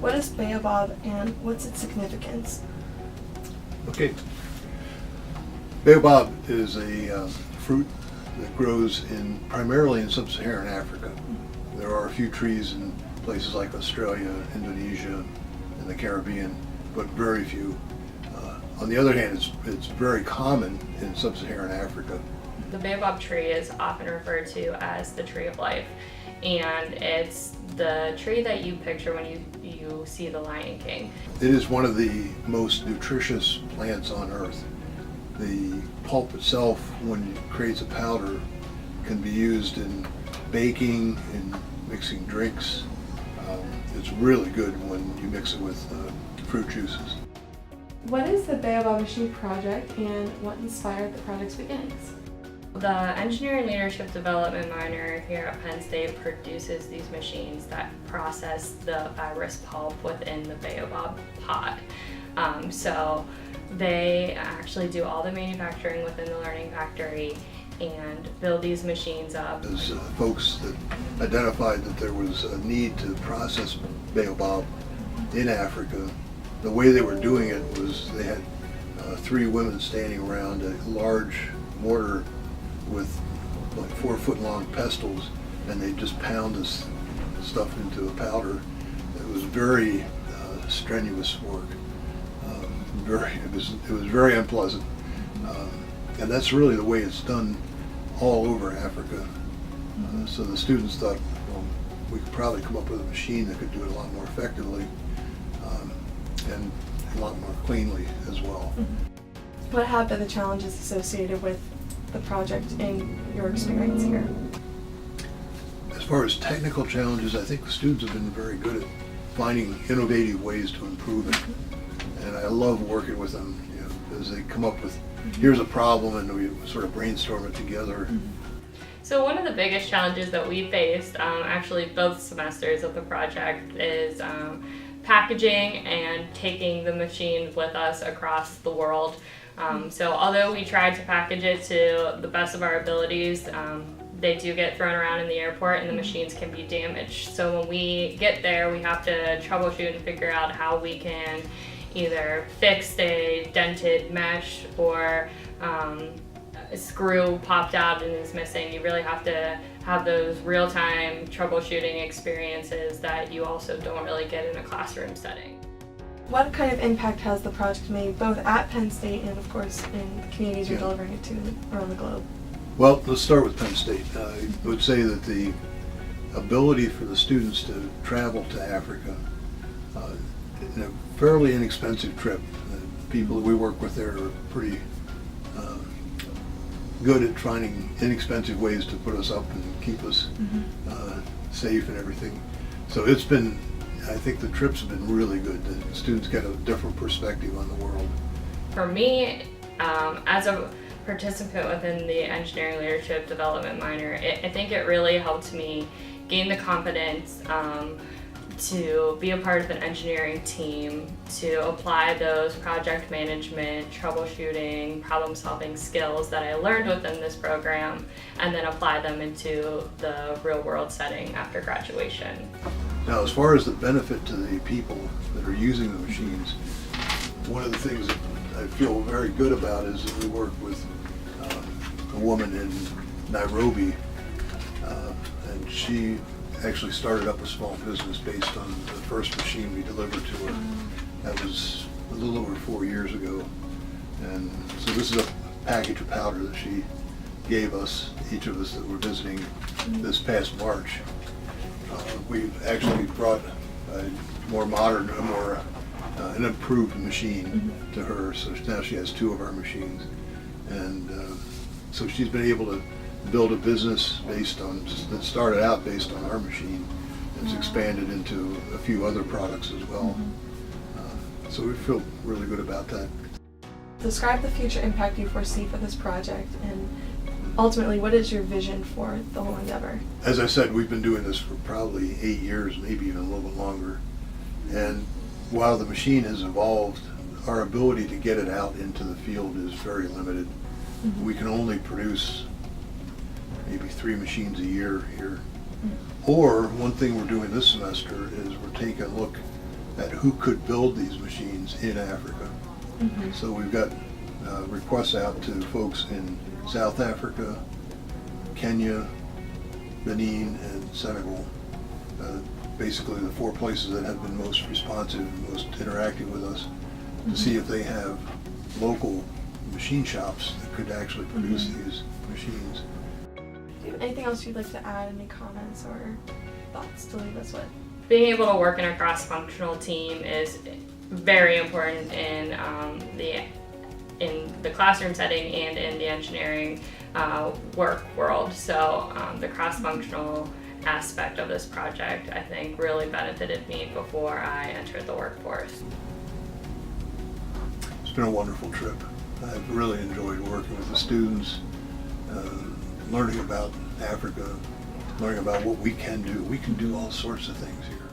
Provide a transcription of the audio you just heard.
What is Baobab and what's its significance? Okay. Baobab is a fruit that grows primarily in sub-Saharan Africa. There are a few trees in places like Australia, Indonesia, and the Caribbean, but very few. On the other hand, it's very common in sub-Saharan Africa. The baobab tree is often referred to as the tree of life, and it's the tree that you picture when you see the Lion King. It is one of the most nutritious plants on earth. The pulp itself, when it creates a powder, can be used in baking, in mixing drinks. It's really good when you mix it with fruit juices. What is the Baobab Machine Project and what inspired the project's beginnings? The Engineering Leadership Development minor here at Penn State produces these machines that process the fibrous pulp within the baobab pod. So they actually do all the manufacturing within the learning factory and build these machines up. As folks that identified that there was a need to process baobab in Africa, the way they were doing it was they had 3 women standing around a large mortar with like 4-foot-long pestles, and they just pound this stuff into a powder. It was very strenuous work. It was very unpleasant, and that's really the way it's done all over Africa. So the students thought, well, we could probably come up with a machine that could do it a lot more effectively and a lot more cleanly as well. What have been the challenges associated with the project in your experience here? As far as technical challenges, I think the students have been very good at finding innovative ways to improve it. And I love working with them, as they come up with, here's a problem, and we sort of brainstorm it together. So one of the biggest challenges that we faced, actually both semesters of the project, is packaging and taking the machines with us across the world. So although we tried to package it to the best of our abilities, they do get thrown around in the airport and the machines can be damaged. So when we get there, we have to troubleshoot and figure out how we can either fix a dented mesh or a screw popped out and is missing. You really have to have those real-time troubleshooting experiences that you also don't really get in a classroom setting. What kind of impact has the project made both at Penn State and of course in the communities you're delivering it to around the globe? Well, let's start with Penn State. I would say that the ability for the students to travel to Africa in a fairly inexpensive trip. The people that we work with there are pretty good at finding inexpensive ways to put us up and keep us safe and everything. So it's been, I think the trips have been really good. The students get a different perspective on the world. For me, as a participant within the Engineering Leadership Development minor, I think it really helped me gain the confidence to be a part of an engineering team, to apply those project management, troubleshooting, problem-solving skills that I learned within this program, and then apply them into the real-world setting after graduation. Now, as far as the benefit to the people that are using the machines, one of the things that I feel very good about is that we work with a woman in Nairobi, and she actually started up a small business based on the first machine we delivered to her. That was a little over 4 years ago. And so this is a package of powder that she gave us, each of us that were visiting this past March. We've actually brought a more modern, an improved machine to her, so now she has 2 of our machines. And so she's been able to build a business that started out based on our machine. It's expanded into a few other products as well. So we feel really good about that. Describe the future impact you foresee for this project, and ultimately, what is your vision for the whole endeavor? As I said, we've been doing this for probably 8 years, maybe even a little bit longer. And while the machine has evolved, our ability to get it out into the field is very limited. We can only produce maybe 3 machines a year here Or one thing we're doing this semester is we're taking a look at who could build these machines in Africa. Mm-hmm. So we've got requests out to folks in South Africa, Kenya, Benin, and Senegal. Basically the 4 places that have been most responsive, most interactive with us, to see if they have local machine shops that could actually produce these machines. Do you have anything else you'd like to add? Any comments or thoughts to leave us with? Being able to work in a cross-functional team is very important in the classroom setting and in the engineering work world. So the cross-functional aspect of this project, I think, really benefited me before I entered the workforce. It's been a wonderful trip. I've really enjoyed working with the students, learning about Africa, learning about what we can do. We can do all sorts of things here.